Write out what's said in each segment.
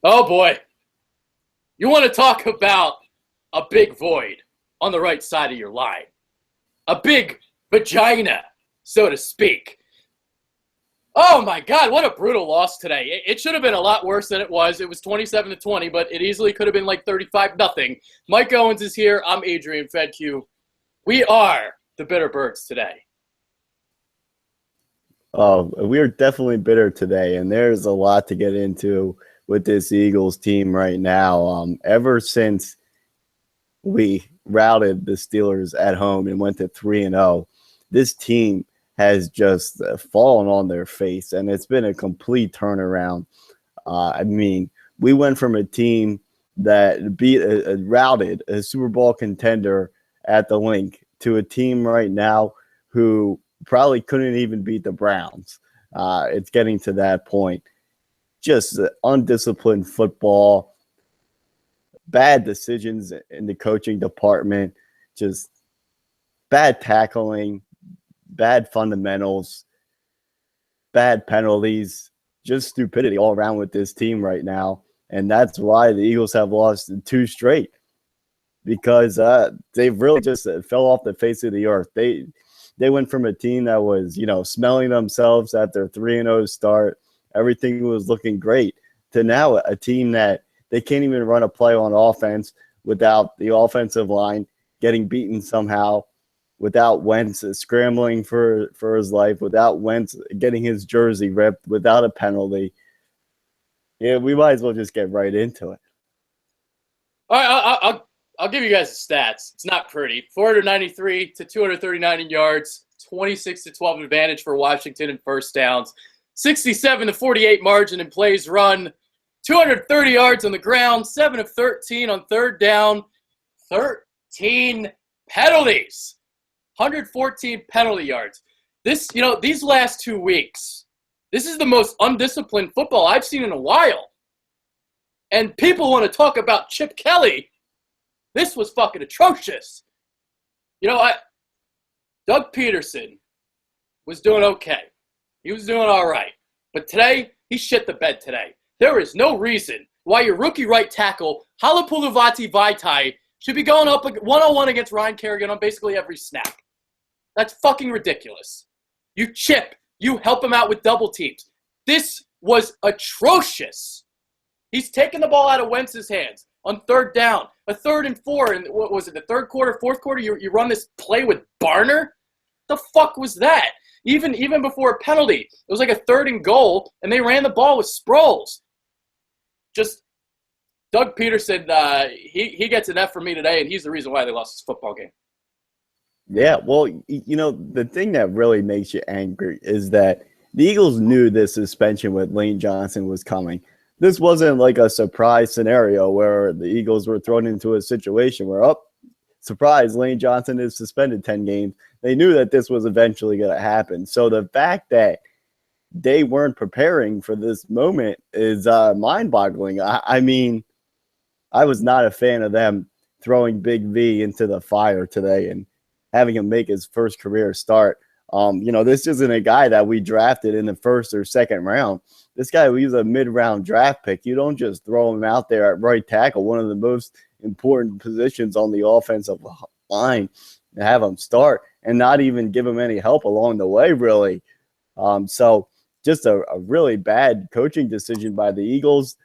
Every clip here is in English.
Oh, boy. You want to talk about a big void on the right side of your line. A big vagina, so to speak. Oh, my God, what a brutal loss today. It should have been a lot worse than it was. It was 27-20, but it easily could have been like 35-0. Mike Owens is here. I'm Adrian Fedque. We are the Bitter Birds today. Oh, we are definitely bitter today, and there's a lot to get into with this Eagles team right now. Ever since we routed the Steelers at home and went to 3-0, this team has just fallen on their face, and it's been a complete turnaround. We went from a team that routed a Super Bowl contender at the Link to a team right now who probably couldn't even beat the Browns. It's getting to that point. Just undisciplined football, bad decisions in the coaching department, just bad tackling, bad fundamentals, bad penalties, just stupidity all around with this team right now. And that's why the Eagles have lost 2 straight, because they've really just fell off the face of the earth. They went from a team that was, smelling themselves at their 3-0 start. Everything was looking great, to now a team that they can't even run a play on offense without the offensive line getting beaten somehow, without Wentz scrambling for his life, without Wentz getting his jersey ripped, without a penalty. Yeah, we might as well just get right into it. All right, I'll give you guys the stats. It's not pretty. 493 to 239 in yards, 26-12 advantage for Washington in first downs, 67-48 margin in plays run, 230 yards on the ground, 7 of 13 on third down, 13 penalties, 114 penalty yards. These last 2 weeks, this is the most undisciplined football I've seen in a while. And people want to talk about Chip Kelly. This was fucking atrocious. Doug Peterson was doing okay. He was doing all right. But today, he shit the bed today. There is no reason why your rookie right tackle, Halapoulivaati Vaitai, should be going up one-on-one against Ryan Kerrigan on basically every snap. That's fucking ridiculous. You chip. You help him out with double teams. This was atrocious. He's taking the ball out of Wentz's hands on third down, a 3rd and 4, and what was it, the third quarter, fourth quarter, you run this play with Barner? The fuck was that? Even before a penalty, it was like a 3rd and goal, and they ran the ball with Sproles. Just Doug Peterson, he gets an F from me today, and he's the reason why they lost this football game. Yeah, well, the thing that really makes you angry is that the Eagles knew this suspension with Lane Johnson was coming. This wasn't like a surprise scenario where the Eagles were thrown into a situation where, surprise, Lane Johnson is suspended 10 games. They knew that this was eventually going to happen. So the fact that they weren't preparing for this moment is mind-boggling. I was not a fan of them throwing Big V into the fire today and having him make his first career start. This isn't a guy that we drafted in the 1st or 2nd round. This guy was a mid-round draft pick. You don't just throw him out there at right tackle, one of the most important positions on the offensive line, and have him start and not even give him any help along the way, really. So just a really bad coaching decision by the Eagles.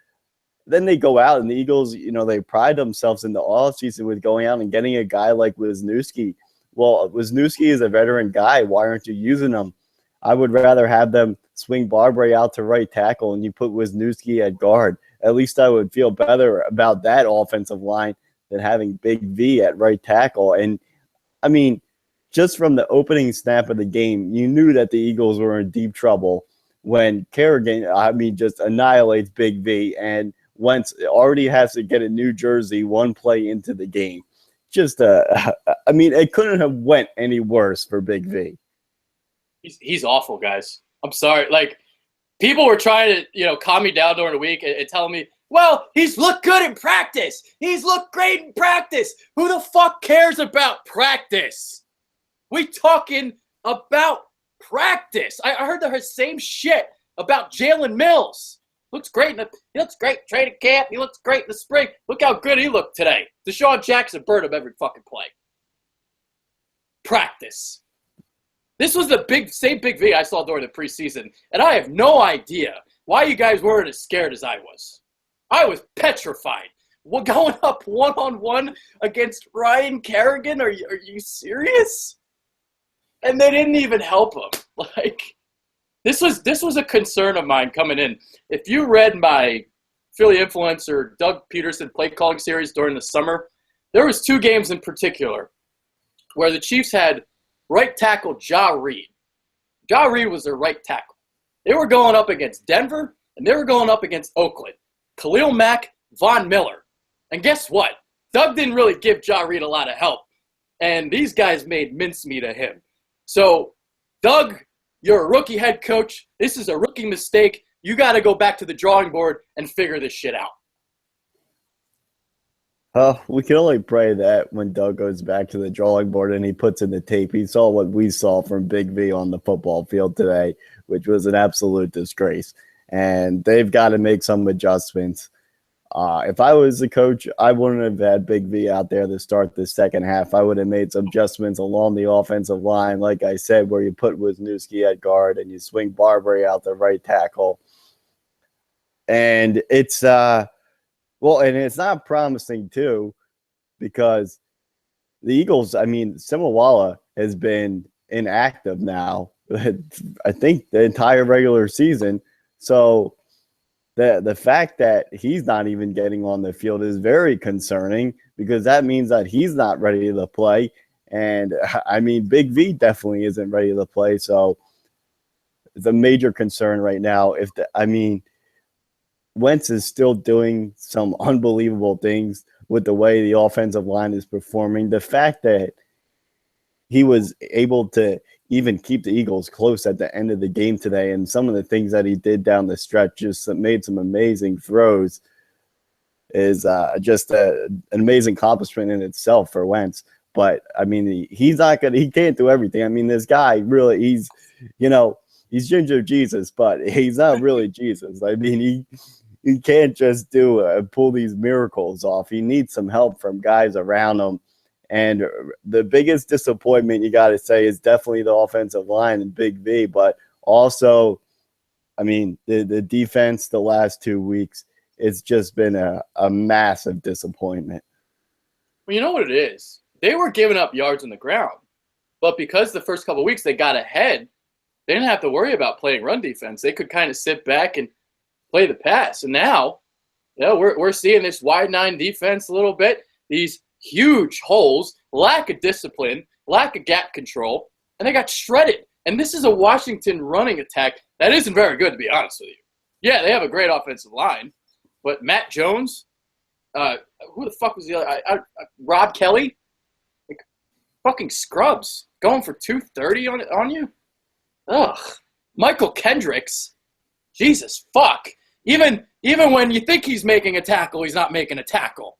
Then they go out, and the Eagles, they pride themselves in the offseason with going out and getting a guy like Wisniewski. Well, Wisniewski is a veteran guy. Why aren't you using him? I would rather have them swing Barbary out to right tackle and you put Wisniewski at guard. At least I would feel better about that offensive line than having Big V at right tackle. And, just from the opening snap of the game, you knew that the Eagles were in deep trouble when Kerrigan, just annihilates Big V, and Wentz already has to get a new jersey one play into the game. It couldn't have went any worse for Big V. He's awful, guys. I'm sorry. People were trying to, calm me down during the week and telling me, well, he's looked good in practice. He's looked great in practice. Who the fuck cares about practice? We talking about practice. I heard the same shit about Jalen Mills. Looks great. He looks great. Training camp. He looks great in the spring. Look how good he looked today. Deshaun Jackson burned him every fucking play. Practice. This was the same Big V I saw during the preseason, and I have no idea why you guys weren't as scared as I was. I was petrified. Well, going up one-on-one against Ryan Kerrigan? Are you serious? And they didn't even help him. Like, this was a concern of mine coming in. If you read my Philly Influencer Doug Peterson play calling series during the summer, there was 2 games in particular where the Chiefs had right tackle Ja Reed. Ja Reed was their right tackle. They were going up against Denver, and they were going up against Oakland. Khalil Mack, Von Miller. And guess what? Doug didn't really give Ja Reed a lot of help. And these guys made mincemeat of him. So, Doug, you're a rookie head coach. This is a rookie mistake. You got to go back to the drawing board and figure this shit out. We can only pray that when Doug goes back to the drawing board and he puts in the tape, he saw what we saw from Big V on the football field today, which was an absolute disgrace. And they've got to make some adjustments. If I was the coach, I wouldn't have had Big V out there to start the second half. I would have made some adjustments along the offensive line, like I said, where you put Wisniewski at guard and you swing Barbary out the right tackle. And it's and it's not promising too, because the Eagles, Simawala has been inactive now, I think the entire regular season. So the fact that he's not even getting on the field is very concerning, because that means that he's not ready to play. And Big V definitely isn't ready to play. So it's a major concern right now. Wentz is still doing some unbelievable things with the way the offensive line is performing. The fact that he was able to even keep the Eagles close at the end of the game today, and some of the things that he did down the stretch, just made some amazing throws, is just an amazing accomplishment in itself for Wentz. But he's not gonna. He can't do everything. This guy really, he's Ginger Jesus, but he's not really Jesus. He can't just pull these miracles off. He needs some help from guys around him. And the biggest disappointment, you got to say, is definitely the offensive line and Big V. But also, the defense the last 2 weeks, it's just been a massive disappointment. Well, you know what it is? They were giving up yards on the ground. But because the first couple of weeks they got ahead, they didn't have to worry about playing run defense. They could kind of sit back and play the pass. And now, we're seeing this wide 9 defense a little bit. These huge holes, lack of discipline, lack of gap control, and they got shredded. And this is a Washington running attack that isn't very good, to be honest with you. Yeah, they have a great offensive line, but Matt Jones, who the fuck was the other? Rob Kelly, fucking scrubs, going for 230 on you. Ugh. Michael Kendricks, Jesus fuck. Even when you think he's making a tackle, he's not making a tackle.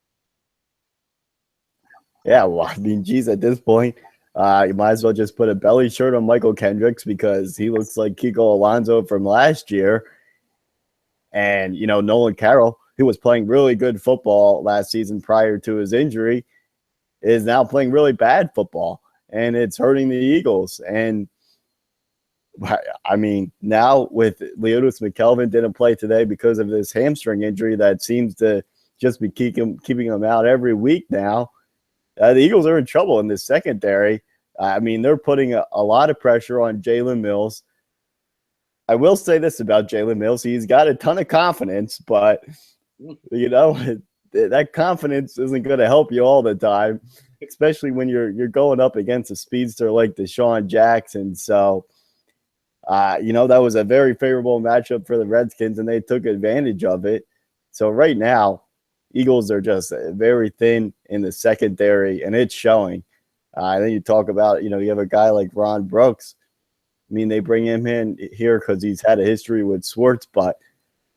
Yeah, well, at this point, you might as well just put a belly shirt on Michael Kendricks, because he looks like Kiko Alonso from last year. And, Nolan Carroll, who was playing really good football last season prior to his injury, is now playing really bad football. And it's hurting the Eagles. And, now with Leotis McKelvin didn't play today because of this hamstring injury that seems to just be keeping him out every week now. The Eagles are in trouble in this secondary. They're putting a lot of pressure on Jalen Mills. I will say this about Jalen Mills. He's got a ton of confidence, but, that confidence isn't going to help you all the time, especially when you're going up against a speedster like Deshaun Jackson. So, that was a very favorable matchup for the Redskins, and they took advantage of it. So right now, Eagles are just very thin in the secondary, and it's showing. Then you talk about, you have a guy like Ron Brooks. They bring him in here because he's had a history with Swartz, but,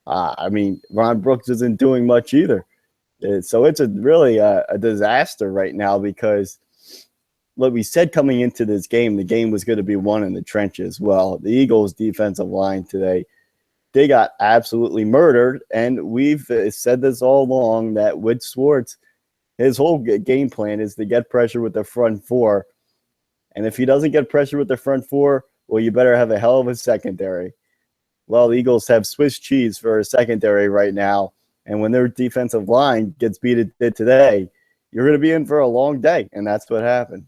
Ron Brooks isn't doing much either. So it's really a disaster right now, because what we said coming into this game, the game was going to be won in the trenches. Well, the Eagles' defensive line today they got absolutely murdered. And we've said this all along that with Schwartz, his whole game plan is to get pressure with the front four. And if he doesn't get pressure with the front four, well, you better have a hell of a secondary. Well, the Eagles have Swiss cheese for a secondary right now. And when their defensive line gets beat today, you're going to be in for a long day. And that's what happened.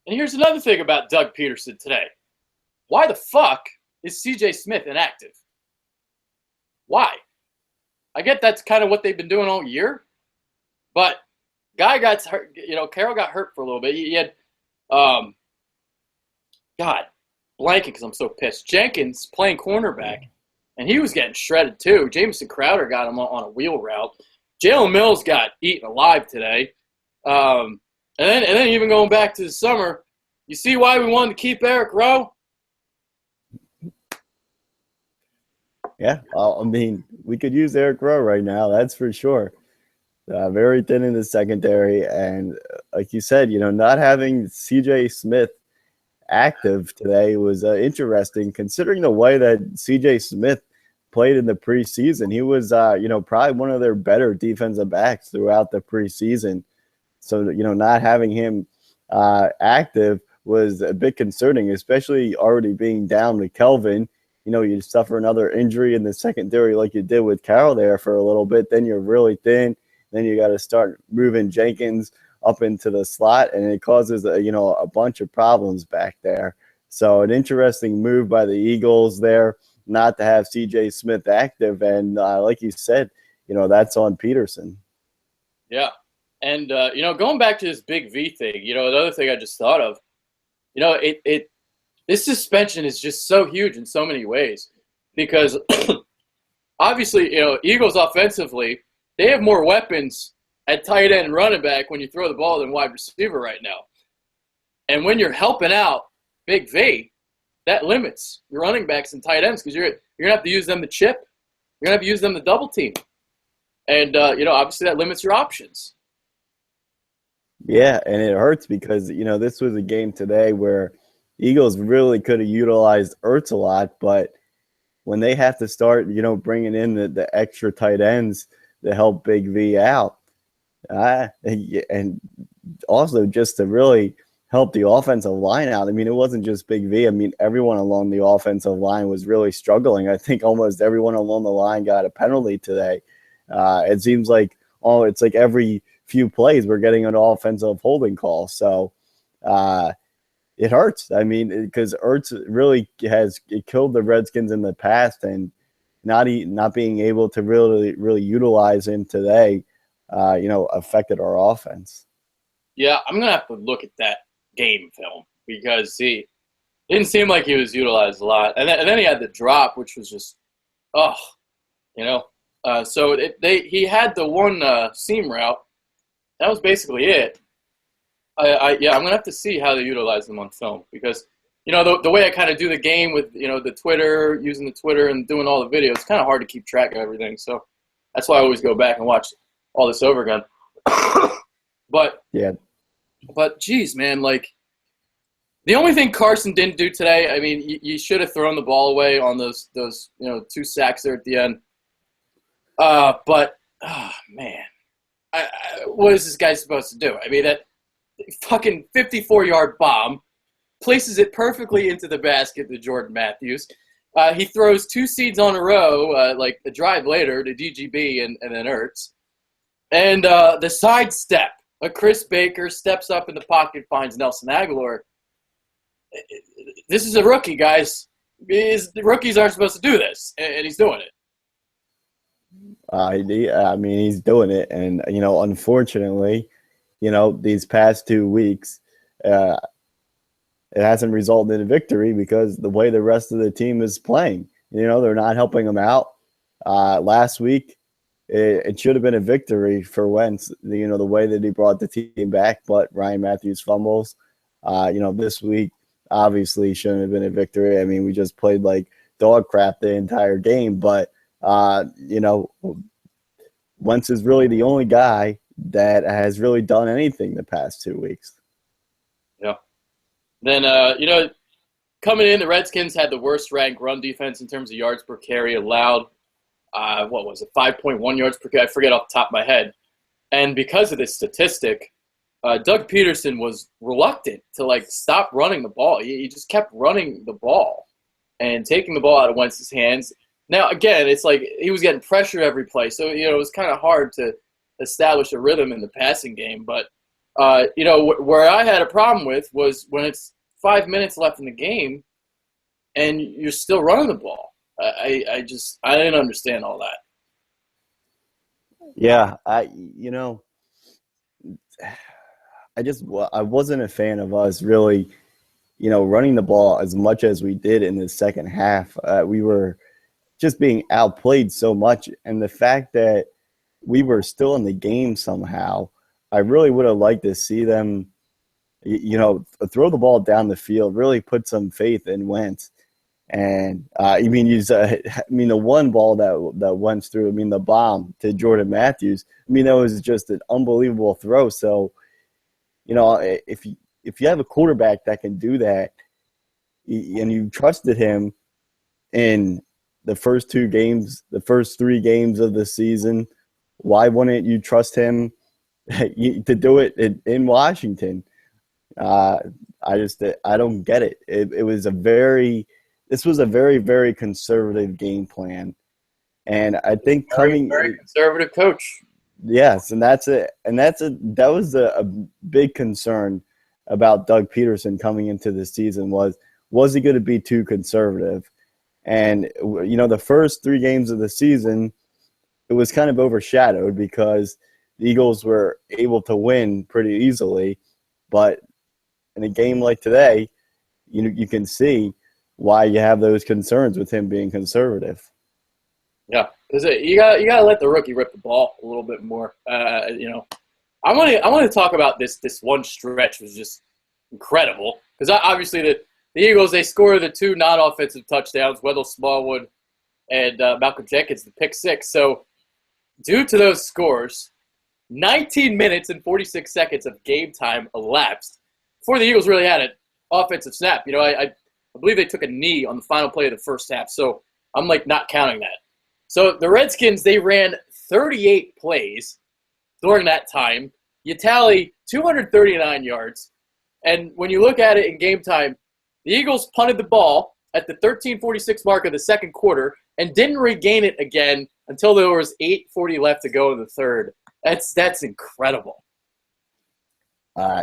And here's another thing about Doug Peterson today. Why the fuck is C.J. Smith inactive? Why? I get that's kind of what they've been doing all year. But guy got hurt. Carroll got hurt for a little bit. He had, God, blanking because I'm so pissed. Jenkins playing cornerback, and he was getting shredded too. Jamison Crowder got him on a wheel route. Jalen Mills got eaten alive today. And then even going back to the summer, you see why we wanted to keep Eric Rowe? Yeah, I mean, we could use Eric Rowe right now, that's for sure. Very thin in the secondary. And like you said, not having C.J. Smith active today was interesting, considering the way that C.J. Smith played in the preseason. He was, probably one of their better defensive backs throughout the preseason. So, not having him active was a bit concerning, especially already being down with Kelvin. You suffer another injury in the secondary like you did with Carroll there for a little bit. Then you're really thin. Then you got to start moving Jenkins up into the slot, and it causes, a bunch of problems back there. So an interesting move by the Eagles there not to have C.J. Smith active. And like you said, that's on Peterson. Yeah. And, going back to this Big V thing, the other thing I just thought of, this suspension is just so huge in so many ways because obviously, Eagles offensively, they have more weapons at tight end and running back when you throw the ball than wide receiver right now. And when you're helping out Big V, that limits your running backs and tight ends because you're going to have to use them to chip. You're going to have to use them to double team. And, obviously that limits your options. Yeah, and it hurts because, this was a game today where Eagles really could have utilized Ertz a lot, but when they have to start, bringing in the extra tight ends to help Big V out, and also just to really help the offensive line out. I mean, it wasn't just Big V. I mean, everyone along the offensive line was really struggling. I think almost everyone along the line got a penalty today. It seems like it's like every few plays we're getting an offensive holding call. So it hurts. I mean, because Ertz really has killed the Redskins in the past, and not being able to really utilize him today, affected our offense. Yeah, I'm going to have to look at that game film because he didn't seem like he was utilized a lot. And then he had the drop, which was just, so he had the one seam route. That was basically it. I'm going to have to see how they utilize them on film because, the way I kind of do the game with, the Twitter, using the Twitter and doing all the videos, it's kind of hard to keep track of everything. So that's why I always go back and watch all this over again. But geez, man, like the only thing Carson didn't do today, I mean, you should have thrown the ball away on those 2 sacks there at the end. But man, what is this guy supposed to do? I mean, that fucking 54-yard bomb places it perfectly into the basket to Jordan Matthews. He throws 2 seeds on a row, like a drive later to DGB and then Ertz. And the sidestep, Chris Baker steps up in the pocket, finds Nelson Aguilar. This is a rookie, guys. The rookies aren't supposed to do this, and he's doing it. I mean, he's doing it, and unfortunately, these past 2 weeks, it hasn't resulted in a victory because the way the rest of the team is playing. They're not helping him out. Last week, it should have been a victory for Wentz, the way that he brought the team back, but Ryan Matthews fumbles. This week obviously shouldn't have been a victory. I mean, we just played like dog crap the entire game, but, Wentz is really the only guy that has really done anything the past 2 weeks. Yeah. Then, coming in, the Redskins had the worst ranked run defense in terms of yards per carry allowed. 5.1 yards per carry? I forget off the top of my head. And because of this statistic, Doug Peterson was reluctant to stop running the ball. He just kept running the ball and taking the ball out of Wentz's hands. Now, again, it's like he was getting pressure every play, so it was kind of hard to establish a rhythm in the passing game. But where I had a problem with was when it's 5 minutes left in the game and you're still running the ball. I didn't understand all that. Yeah, I wasn't a fan of us really, running the ball as much as we did in the second half. We were just being outplayed so much, and the fact that we were still in the game somehow, I really would have liked to see them, throw the ball down the field, really put some faith in Wentz. And the one ball that went through, the bomb to Jordan Matthews, that was just an unbelievable throw. So, if you have a quarterback that can do that, and you trusted him in the first 2 games, the first 3 games of the season, why wouldn't you trust him to do it in Washington? I don't get it. This was a very, very conservative game plan. And I think very conservative coach. Yes, and that was a big concern about Doug Peterson coming into the season was he going to be too conservative? And the first 3 games of the season, it was kind of overshadowed because the Eagles were able to win pretty easily, but in a game like today, you can see why you have those concerns with him being conservative. Yeah, because you got to let the rookie rip the ball a little bit more. I want to talk about this one stretch was just incredible because obviously the Eagles, they scored the 2 non-offensive touchdowns, Wendell Smallwood and Malcolm Jenkins, the pick 6. So due to those scores, 19 minutes and 46 seconds of game time elapsed before the Eagles really had an offensive snap. I believe they took a knee on the final play of the first half, so I'm not counting that. So the Redskins, they ran 38 plays during that time. You tally 239 yards, and when you look at it in game time, the Eagles punted the ball at the 13:46 mark of the second quarter and didn't regain it again until there was 8:40 left to go in the third. That's incredible.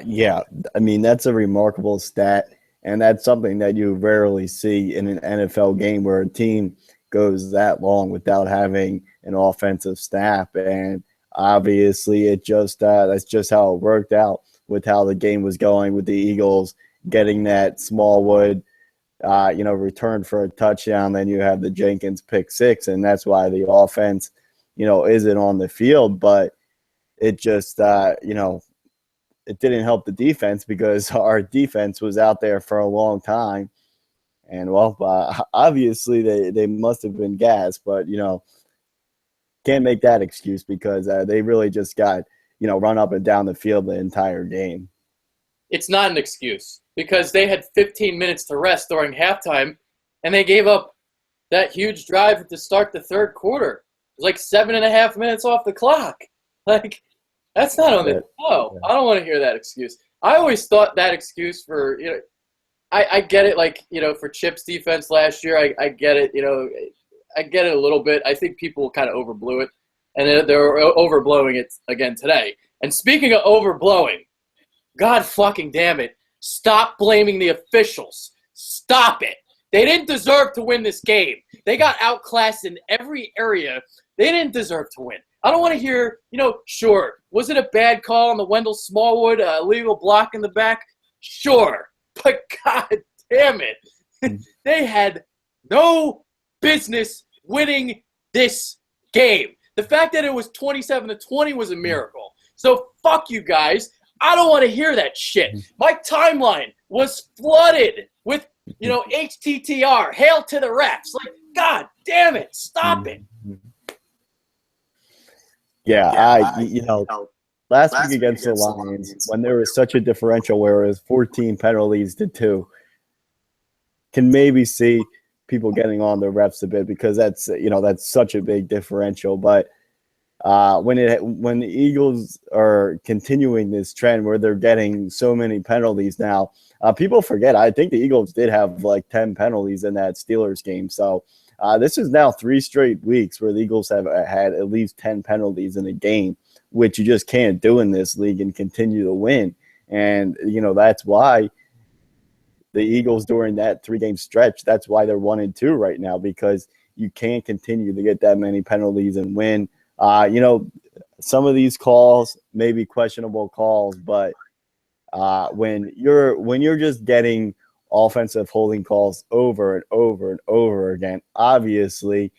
Yeah, that's a remarkable stat, and that's something that you rarely see in an NFL game where a team goes that long without having an offensive snap. And obviously, that's just how it worked out with how the game was going with the Eagles getting that Smallwood, return for a touchdown. Then you have the Jenkins pick 6, and that's why the offense, isn't on the field. But it just, it didn't help the defense because our defense was out there for a long time. And, obviously they must have been gassed, but, can't make that excuse because they really just got, run up and down the field the entire game. It's not an excuse because they had 15 minutes to rest during halftime, and they gave up that huge drive to start the third quarter. It was 7.5 minutes off the clock. That's not on the – no, I don't want to hear that excuse. I always thought that excuse for I get it, for Chip's defense last year, I get it, I get it a little bit. I think people kind of overblew it, and they're overblowing it again today. And speaking of overblowing, God fucking damn it, stop blaming the officials. Stop it. They didn't deserve to win this game. They got outclassed in every area. They didn't deserve to win. I don't want to hear, sure, was it a bad call on the Wendell Smallwood illegal block in the back? Sure. But God damn it, they had no business winning this game. The fact that it was 27-20 was a miracle. So fuck you guys. I don't want to hear that shit. My timeline was flooded with, HTTR, hail to the refs. God damn it, stop it. Yeah, last week against the Lions, when there was such a differential where it was 14 penalties to 2, can maybe see people getting on the refs a bit because that's such a big differential. But when the Eagles are continuing this trend where they're getting so many penalties now, people forget. I think the Eagles did have like 10 penalties in that Steelers game. So this is now 3 straight weeks where the Eagles have had at least 10 penalties in a game, which you just can't do in this league and continue to win. And, that's why the Eagles during that 3-game stretch, that's why they're 1-2 right now, because you can't continue to get that many penalties and win. Some of these calls may be questionable calls, but when you're just getting offensive holding calls over and over and over again, obviously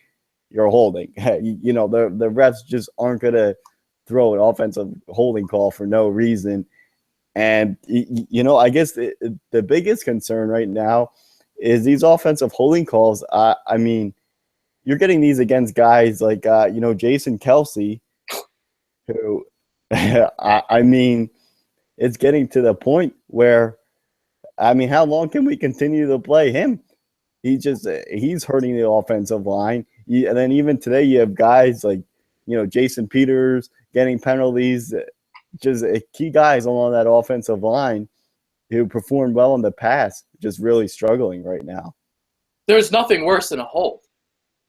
you're holding. The refs just aren't going to throw an offensive holding call for no reason. And, I guess the biggest concern right now is these offensive holding calls. I mean, you're getting these against guys like, Jason Kelce, who, I mean, it's getting to the point where, how long can we continue to play him? He's hurting the offensive line. And then even today you have guys like, Jason Peters getting penalties, just key guys along that offensive line who performed well in the past, just really struggling right now. There's nothing worse than a hold.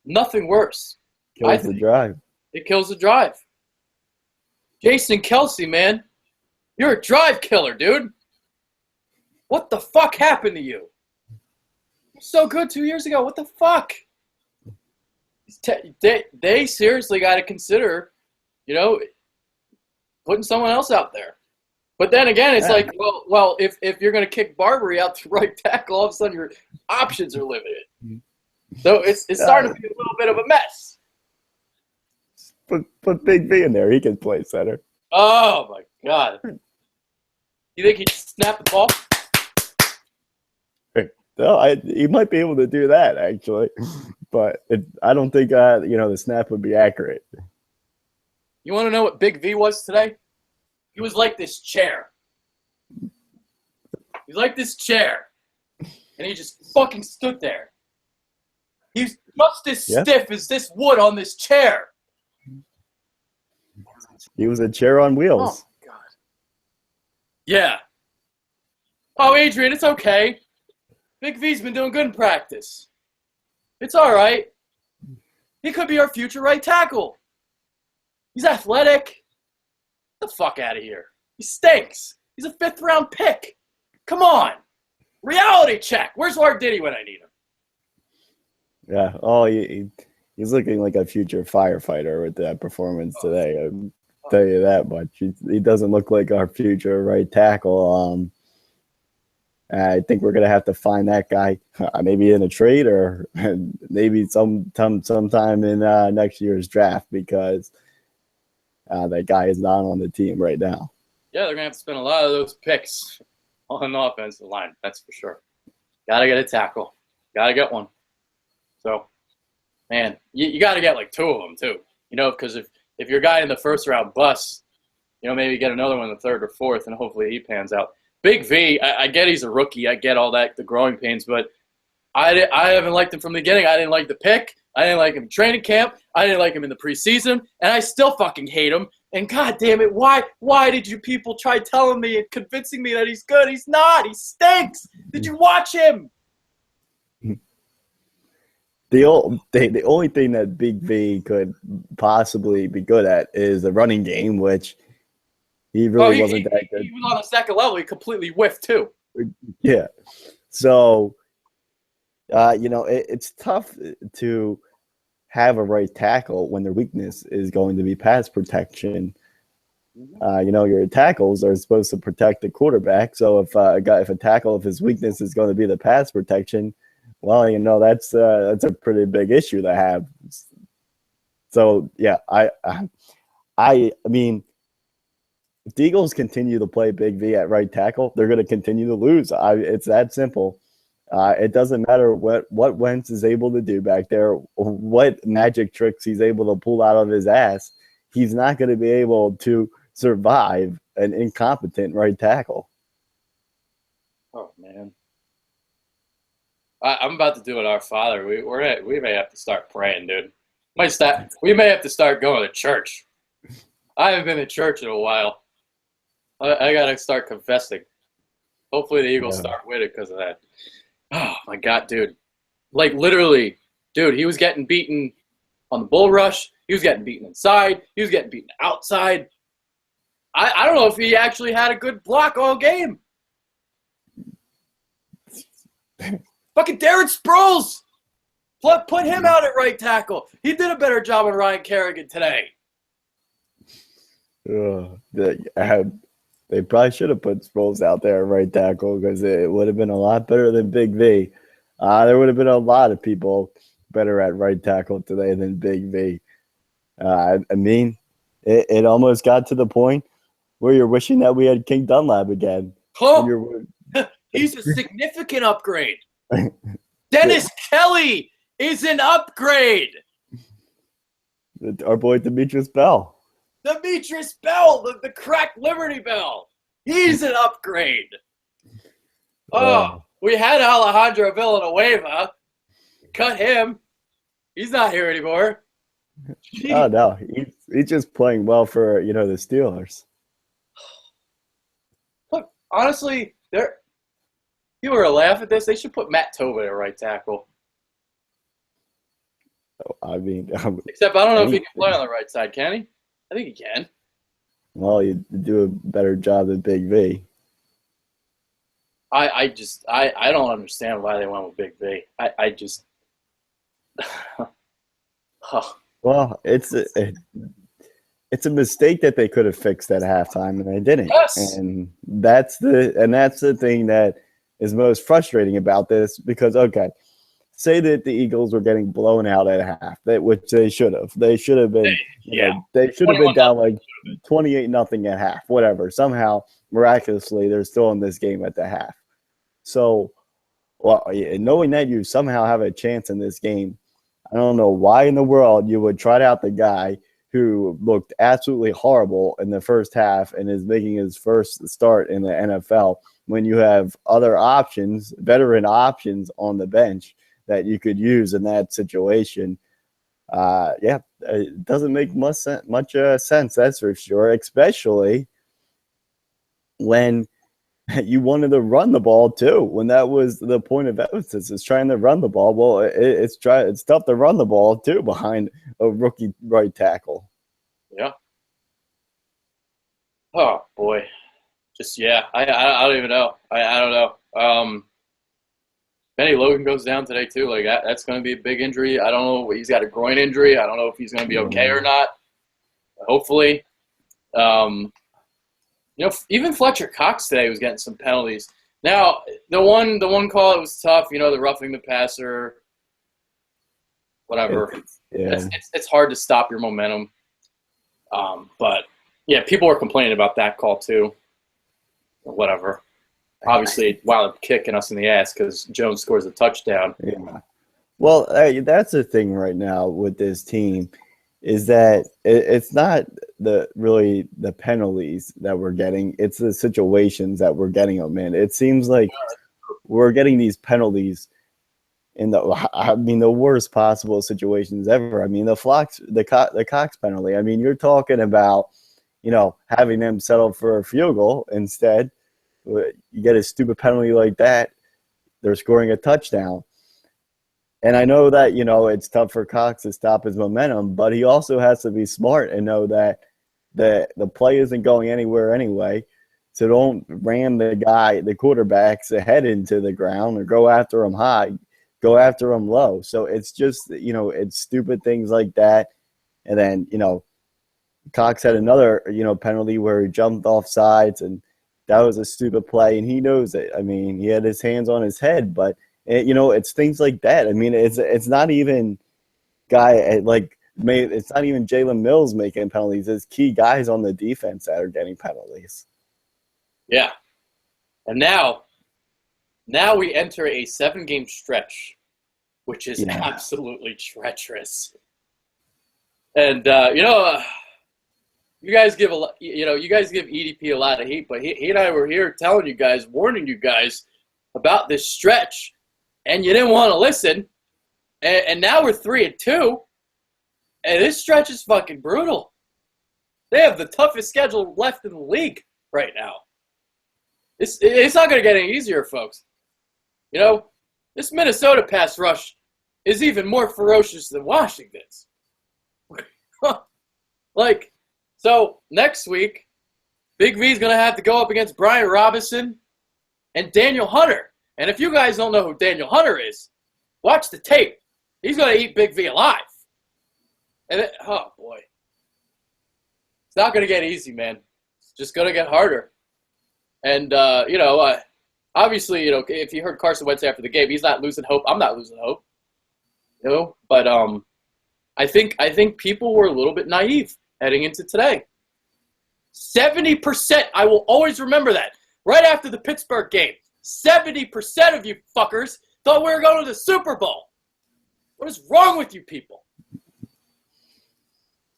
Nothing worse. Kills the drive. It kills the drive. Jason Kelce, man, you're a drive killer, dude. What the fuck happened to you? You're so good 2 years ago. What the fuck? They seriously got to consider, putting someone else out there. But then again, it's like, well, if you're going to kick Barbary out to right tackle, all of a sudden your options are limited. So it's starting to be a little bit of a mess. Put Big V in there. He can play center. Oh, my God. You think he'd snap the ball? No, he might be able to do that, actually. But I don't think, the snap would be accurate. You want to know what Big V was today? He was like this chair. He's like this chair. And he just fucking stood there. He's just as stiff as this wood on this chair. He was a chair on wheels. Oh, God. Yeah. Oh, Adrian, it's okay. Big V's been doing good in practice. It's all right. He could be our future right tackle. He's athletic. Get the fuck out of here. He stinks. He's a 5th-round pick. Come on. Reality check. Where's Art Diddy when I need him? Yeah. Oh, he's looking like a future firefighter with that performance today. I'll tell you that much. He doesn't look like our future right tackle. I think we're gonna have to find that guy maybe in a trade or maybe sometime in next year's draft because that guy is not on the team right now. Yeah, they're gonna have to spend a lot of those picks on the offensive line. That's for sure. Gotta get a tackle. Gotta get one. So, man, you got to get like 2 of them too. Because if your guy in the 1st round busts, maybe get another one in the 3rd or 4th, and hopefully he pans out. Big V, I get he's a rookie. I get all that, the growing pains, but I haven't liked him from the beginning. I didn't like the pick. I didn't like him in training camp. I didn't like him in the preseason, and I still fucking hate him. And God damn it, why did you people try telling me and convincing me that he's good? He's not. He stinks. Did you watch him? The only thing that Big V could possibly be good at is the running game, which he really wasn't that good. He was on the 2nd level. He completely whiffed too. Yeah. So, it's tough to have a right tackle when their weakness is going to be pass protection. Your tackles are supposed to protect the quarterback. So if a tackle, if his weakness is going to be the pass protection, well, that's a pretty big issue to have. So yeah, I mean, if the Eagles continue to play Big V at right tackle, they're going to continue to lose. It's that simple. It doesn't matter what Wentz is able to do back there, what magic tricks he's able to pull out of his ass. He's not going to be able to survive an incompetent right tackle. Oh, man. I'm about to do it. Our Father. We may have to start praying, dude. We may have to start going to church. I haven't been to church in a while. I gotta start confessing. Hopefully the Eagles start with it because of that. Oh my God, dude! Like literally, dude, he was getting beaten on the bull rush. He was getting beaten inside. He was getting beaten outside. I don't know if he actually had a good block all game. Fucking Darren Sproles! Put him out at right tackle. He did a better job than Ryan Kerrigan today. They probably should have put Sproles out there at right tackle because it would have been a lot better than Big V. There would have been a lot of people better at right tackle today than Big V. I mean, it almost got to the point where you're wishing that we had King Dunlap again. Oh, he's a significant upgrade. Dennis Kelly is an upgrade. Our boy Demetrius Bell. Demetrius Bell, the cracked Liberty Bell. He's an upgrade. We had Alejandro Villanueva. Cut him. He's not here anymore. Oh, no. He's just playing well for, the Steelers. Look, honestly, you were to laugh at this. They should put Matt Tobin at right tackle. I mean, except I don't know if he can play on the right side. Can he? I think he can. Well, you do a better job than Big V. I don't understand why they went with Big V. I just. Well, it's a mistake that they could have fixed at halftime, and they didn't. Yes. And that's the thing that is most frustrating about this because, okay, say that the Eagles were getting blown out at half, which they should have. They should have been. They should have been down like 28-0 at half. Whatever. Somehow, miraculously, they're still in this game at the half. So, knowing that you somehow have a chance in this game, I don't know why in the world you would trot out the guy who looked absolutely horrible in the first half and is making his first start in the NFL when you have other options, veteran options on the bench that you could use in that situation. It doesn't make much sense, that's for sure, especially when you wanted to run the ball too. When that was the point of emphasis, is trying to run the ball. Well, it's tough to run the ball too behind a rookie right tackle. Yeah. Oh boy, I don't even know. I don't know. Benny Logan goes down today too. Like that's going to be a big injury. I don't know. He's got a groin injury. I don't know if he's going to be okay or not. Hopefully. Even Fletcher Cox today was getting some penalties. Now, the one call that was tough, the roughing the passer, whatever. It's hard to stop your momentum. But yeah, people were complaining about that call too. Whatever. Obviously, it wound up kicking us in the ass because Jones scores a touchdown. Yeah. Well, that's the thing right now with this team is that it's not really the penalties that we're getting. It's the situations that we're getting them in. It seems like we're getting these penalties in the worst possible situations ever. I mean, the Cox penalty. I mean, you're talking about, having them settle for a field goal instead. You get a stupid penalty like that, they're scoring a touchdown. And I know that, it's tough for Cox to stop his momentum, but he also has to be smart and know that the play isn't going anywhere anyway. So don't ram the quarterback's head into the ground or go after him high, go after him low. So it's just, it's stupid things like that. And then, Cox had another, penalty where he jumped off sides, and that was a stupid play, and he knows it. I mean, he had his hands on his head, but it's things like that. I mean, it's not even it's not even Jalen Mills making penalties. It's key guys on the defense that are getting penalties. Yeah, and now we enter a 7-game stretch, which is absolutely treacherous. And you guys give EDP a lot of heat, but he and I were here telling you guys, warning you guys about this stretch. and you didn't want to listen. And now we're 3-2, and this stretch is fucking brutal. They have the toughest schedule left in the league right now. It's not going to get any easier, folks. You know, this Minnesota pass rush is even more ferocious than Washington's. So next week, Big V's going to have to go up against Brian Robinson and Daniel Hunter. And if you guys don't know who Daniel Hunter is, watch the tape. He's going to eat Big V alive. And oh, boy. It's not going to get easy, man. It's just going to get harder. And, obviously, if you heard Carson Wentz after the game, he's not losing hope. I'm not losing hope. But I think people were a little bit naive heading into today. 70%, I will always remember that. Right after the Pittsburgh game, 70% of you fuckers thought we were going to the Super Bowl. What is wrong with you people?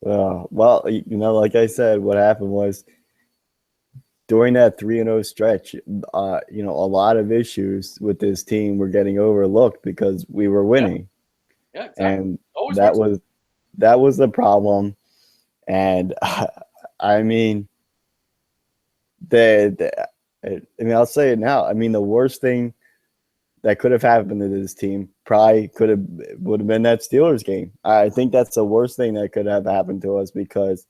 Well, like I said, what happened was during that 3-0 stretch, a lot of issues with this team were getting overlooked because we were winning. Yeah, exactly. And that was the problem. And I mean, I'll say it now. I mean, the worst thing that could have happened to this team probably would have been that Steelers game. I think that's the worst thing that could have happened to us because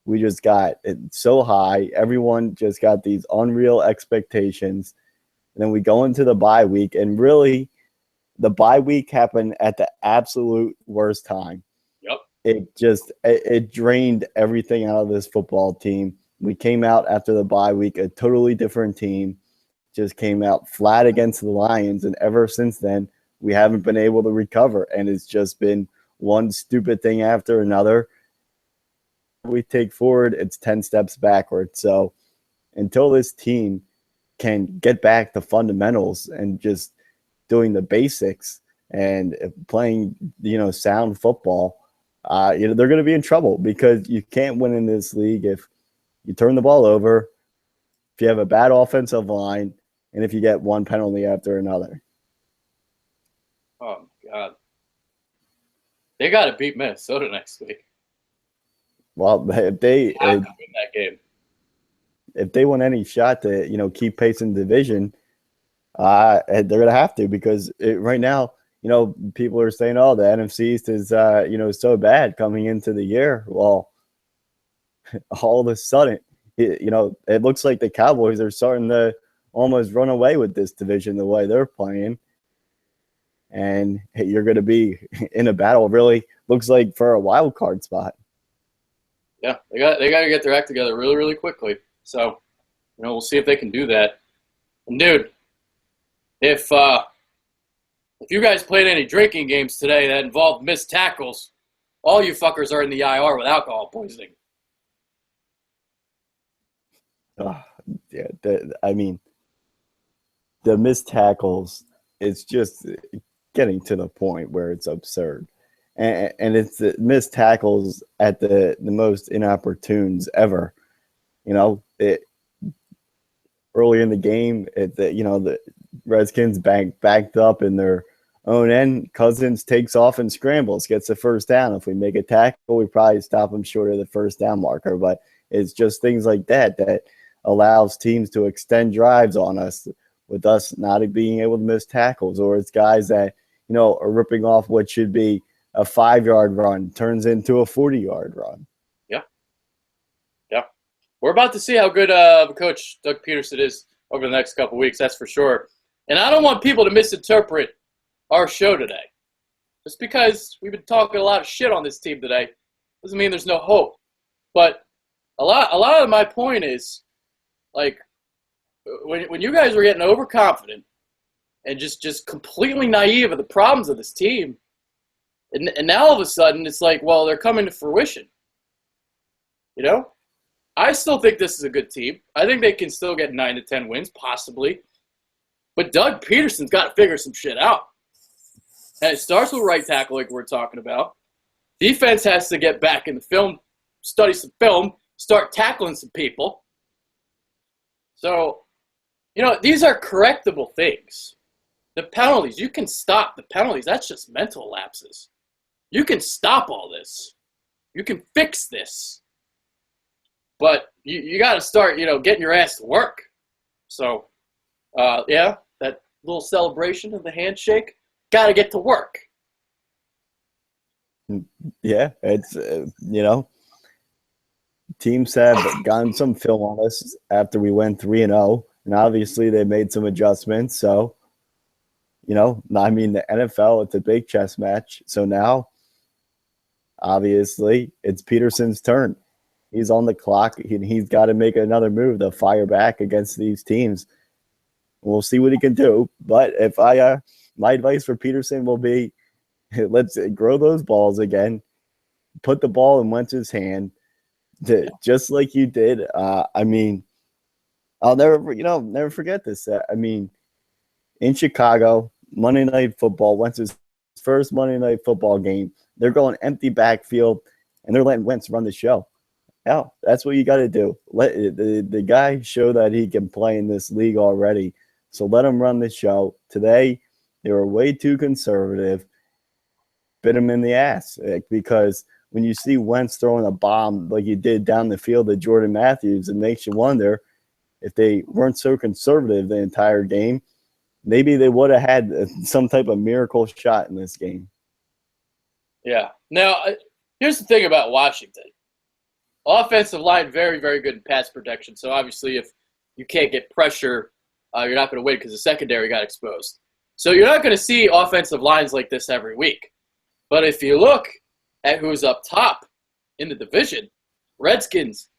we just got it so high. Everyone just got these unreal expectations. And then we go into the bye week, and really the bye week happened at the absolute worst time. Yep. It drained everything out of this football team. We came out after the bye week, a totally different team. Just came out flat against the Lions, and ever since then, we haven't been able to recover, and it's just been one stupid thing after another. We take forward, it's 10 steps backward. So until this team can get back to fundamentals and just doing the basics and playing, sound football, they're going to be in trouble because you can't win in this league if you turn the ball over, if you have a bad offensive line, and if you get one penalty after another. Oh, my God. They got to beat Minnesota next week. Well, if they win that game, if they want any shot to keep pace in the division, they're going to have to because right now, people are saying, "Oh, the NFC East is so bad coming into the year." Well, all of a sudden, it looks like the Cowboys are starting to almost run away with this division the way they're playing. And you're going to be in a battle, really, looks like, for a wild card spot. Yeah, they got to get their act together really, really quickly. So, we'll see if they can do that. And, dude, if you guys played any drinking games today that involved missed tackles, all you fuckers are in the IR with alcohol poisoning. Yeah, the missed tackles, it's just getting to the point where it's absurd. And it's the missed tackles at the most inopportunes ever. Early in the game, the Redskins backed up in their own end. Cousins takes off and scrambles, gets the first down. If we make a tackle, we probably stop him short of the first down marker. But it's just things like that allows teams to extend drives on us with us not being able to miss tackles. Or it's guys that, are ripping off what should be a 5-yard run turns into a 40-yard run. Yeah. We're about to see how good of Coach Doug Peterson is over the next couple weeks, that's for sure. And I don't want people to misinterpret our show today. Just because we've been talking a lot of shit on this team today doesn't mean there's no hope. But a lot of my point is, like, when you guys were getting overconfident and just completely naive of the problems of this team, and now all of a sudden it's like, well, they're coming to fruition. I still think this is a good team. I think they can still get 9 to 10 wins, possibly. But Doug Peterson's got to figure some shit out. And it starts with right tackle, like we're talking about. Defense has to get back in the film, study some film, start tackling some people. So, these are correctable things. The penalties, you can stop the penalties. That's just mental lapses. You can stop all this. You can fix this. But you got to start, getting your ass to work. So, that little celebration of the handshake, got to get to work. Yeah, it's, teams have gotten some film on us after we went 3-0, and obviously they made some adjustments. So, the NFL, it's a big chess match. So now, obviously, it's Peterson's turn. He's on the clock. He's got to make another move to fire back against these teams. We'll see what he can do. But if my advice for Peterson will be, let's grow those balls again. Put the ball in Wentz's hand, just like you did. I'll never forget this. In Chicago, Monday Night Football, Wentz's first Monday Night Football game, they're going empty backfield, and they're letting Wentz run the show. Yeah, that's what you got to do. Let the guy show that he can play in this league already. So let him run the show. Today, they were way too conservative. Bit him in the ass, because when you see Wentz throwing a bomb like he did down the field to Jordan Matthews, it makes you wonder if they weren't so conservative the entire game, maybe they would have had some type of miracle shot in this game. Yeah. Now, here's the thing about Washington. Offensive line, very, very good in pass protection. So, obviously, if you can't get pressure, you're not going to win because the secondary got exposed. So, you're not going to see offensive lines like this every week. But if you look at who's up top in the division, Redskins,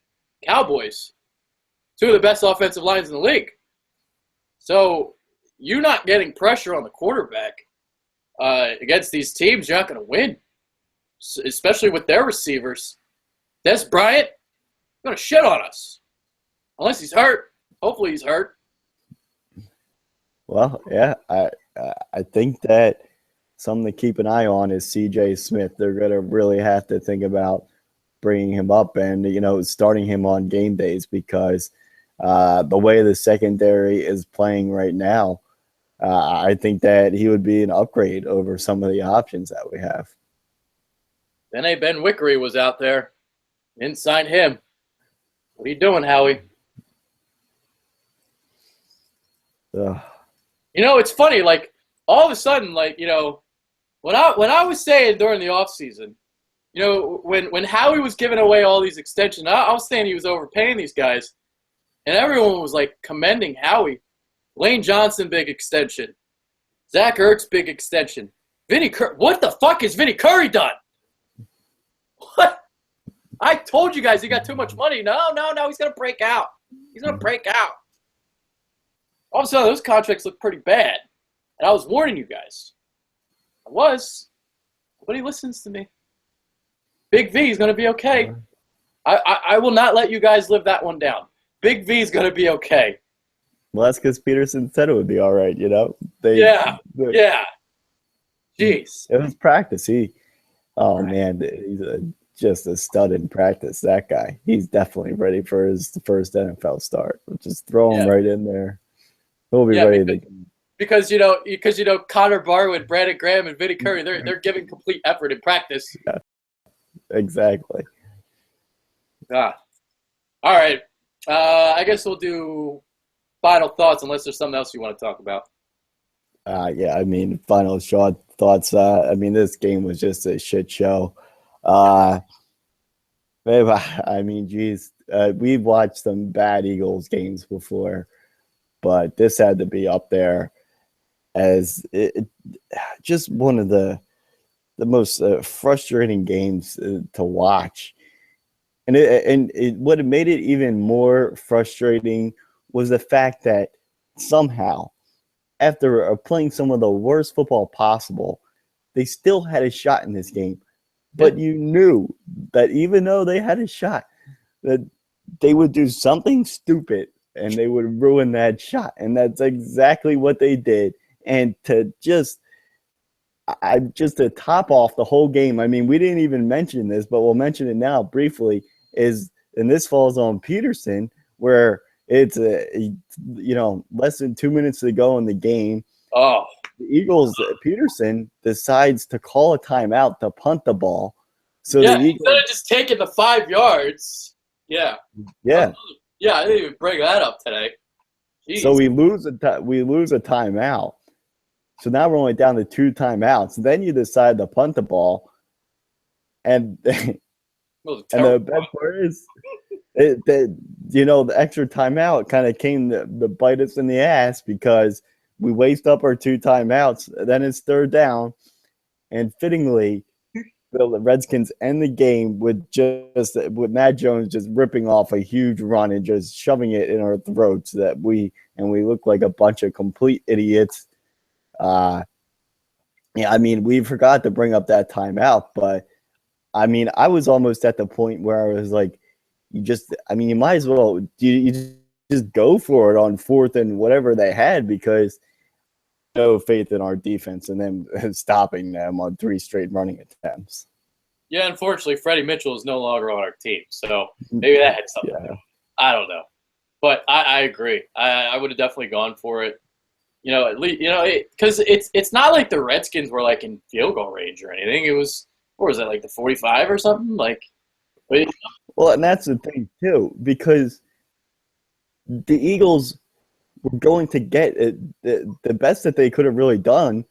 Cowboys, two of the best offensive lines in the league. So, you're not getting pressure on the quarterback against these teams, you're not going to win, especially with their receivers. Des Bryant going to shit on us. Unless he's hurt. Hopefully he's hurt. Well, yeah, I think that something to keep an eye on is C.J. Smith. They're going to really have to think about bringing him up and, starting him on game days because the way the secondary is playing right now, I think that he would be an upgrade over some of the options that we have. Then Ben Wickery was out there. Didn't sign him. What are you doing, Howie? It's funny. Like all of a sudden, when I was saying during the offseason, when Howie was giving away all these extensions, I was saying he was overpaying these guys, and everyone was commending Howie. Lane Johnson, big extension. Zach Ertz, big extension. Vinny Curry. What the fuck has Vinny Curry done? What? I told you guys he got too much money. No, he's going to break out. He's going to break out. All of a sudden, those contracts look pretty bad. And I was warning you guys. I was. Nobody listens to me. Big V is going to be okay. I will not let you guys live that one down. Big V is going to be okay. Well, that's because Peterson said it would be all right, Yeah. Jeez. It was practice. Man, he's just a stud in practice, that guy. He's definitely ready for his first NFL start. Just throw him right in there. He'll be ready because Connor Barwin, Brandon Graham, and Vinny Curry, they're giving complete effort in practice. Yeah, exactly. All right. I guess we'll do final thoughts unless there's something else you want to talk about. Final short thoughts. This game was just a shit show. We've watched some bad Eagles games before, but this had to be up there as just one of the most frustrating games to watch. And what made it even more frustrating was the fact that somehow, after playing some of the worst football possible, they still had a shot in this game. But you knew that even though they had a shot, that they would do something stupid and they would ruin that shot. And that's exactly what they did. And to top off the whole game, we didn't even mention this, but we'll mention it now briefly, and this falls on Peterson, where it's less than 2 minutes to go in the game. Oh. the Eagles, Peterson decides to call a timeout to punt the ball. So Yeah, the Eagles, instead of just taking the 5 yards. Yeah. yeah. Yeah, I didn't even bring that up today. Jeez. So we lose a timeout. So now we're only down to 2 timeouts. Then you decide to punt the ball, and the best part is, the extra timeout kind of came to bite us in the ass because we waste up our 2 timeouts. Then it's 3rd down, and fittingly, the Redskins end the game with Matt Jones just ripping off a huge run and just shoving it in our throats that we look like a bunch of complete idiots. We forgot to bring up that timeout, but I was almost at the point where I was like, you might as well you just go for it on 4th and whatever they had, because no faith in our defense and then stopping them on 3 straight running attempts. Yeah, unfortunately, Freddie Mitchell is no longer on our team, so maybe that had something to do. I don't know, but I agree. I would have definitely gone for it. At least because it's not like the Redskins were like in field goal range or anything. It was, what was it, like the 45 or something? Well, and that's the thing too, because the Eagles were going to get it. The best that they could have really done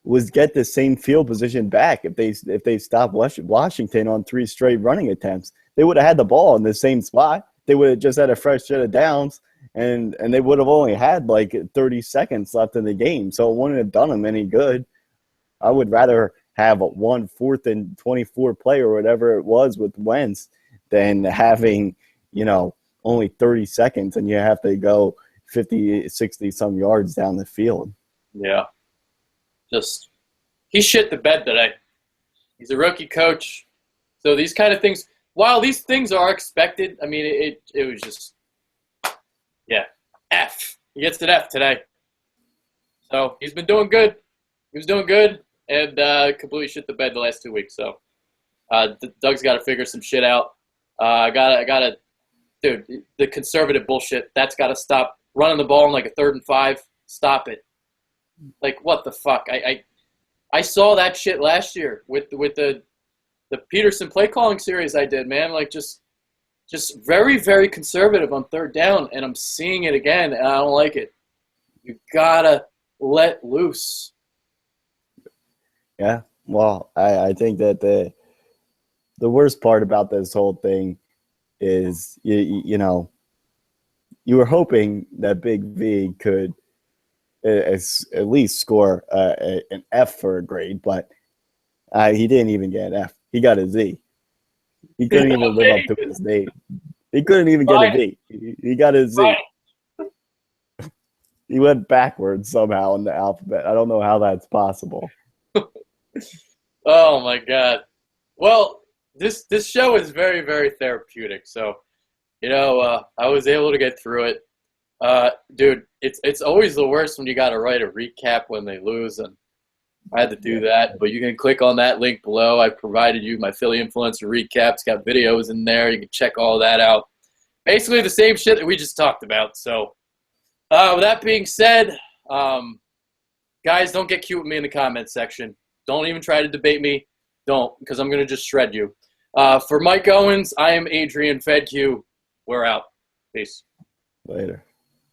was get the same field position back if they stopped Washington on 3 straight running attempts. They would have had the ball in the same spot. They would have just had a fresh set of downs, and they would have only had like 30 seconds left in the game, so it wouldn't have done them any good. I would rather have a 4th and 24 play or whatever it was with Wentz than having, only 30 seconds and you have to go 50, 60 some yards down the field. Yeah. He shit the bed today. He's a rookie coach. So these kind of things, while these things are expected, it was just, F. He gets an F today. So he's been doing good. He was doing good and completely shit the bed the last 2 weeks. So Doug's got to figure some shit out. Dude, the conservative bullshit, that's got to stop. Running the ball in like a 3rd and 5, stop it. Like, what the fuck? I saw that shit last year with the Peterson play calling series I did, man. Like, just very, very conservative on 3rd down, and I'm seeing it again, and I don't like it. You gotta let loose. Yeah, well, I think that the worst part about this whole thing is, you were hoping that Big V could at least score an F for a grade, but he didn't even get an F. He got a Z. He couldn't even live up to his name. He couldn't even get a V. He got a Z. Right. He went backwards somehow in the alphabet. I don't know how that's possible. Oh, my God. Well, this show is very, very therapeutic. So, I was able to get through it. Dude, it's always the worst when you got to write a recap when they lose, and I had to do that. But you can click on that link below. I provided you my Philly Influencer recap. It's got videos in there. You can check all that out. Basically the same shit that we just talked about. So, with that being said, guys, don't get cute with me in the comments section. Don't even try to debate me. Don't, because I'm going to just shred you. For Mike Owens, I am Adrian Fedq. We're out. Peace. Later.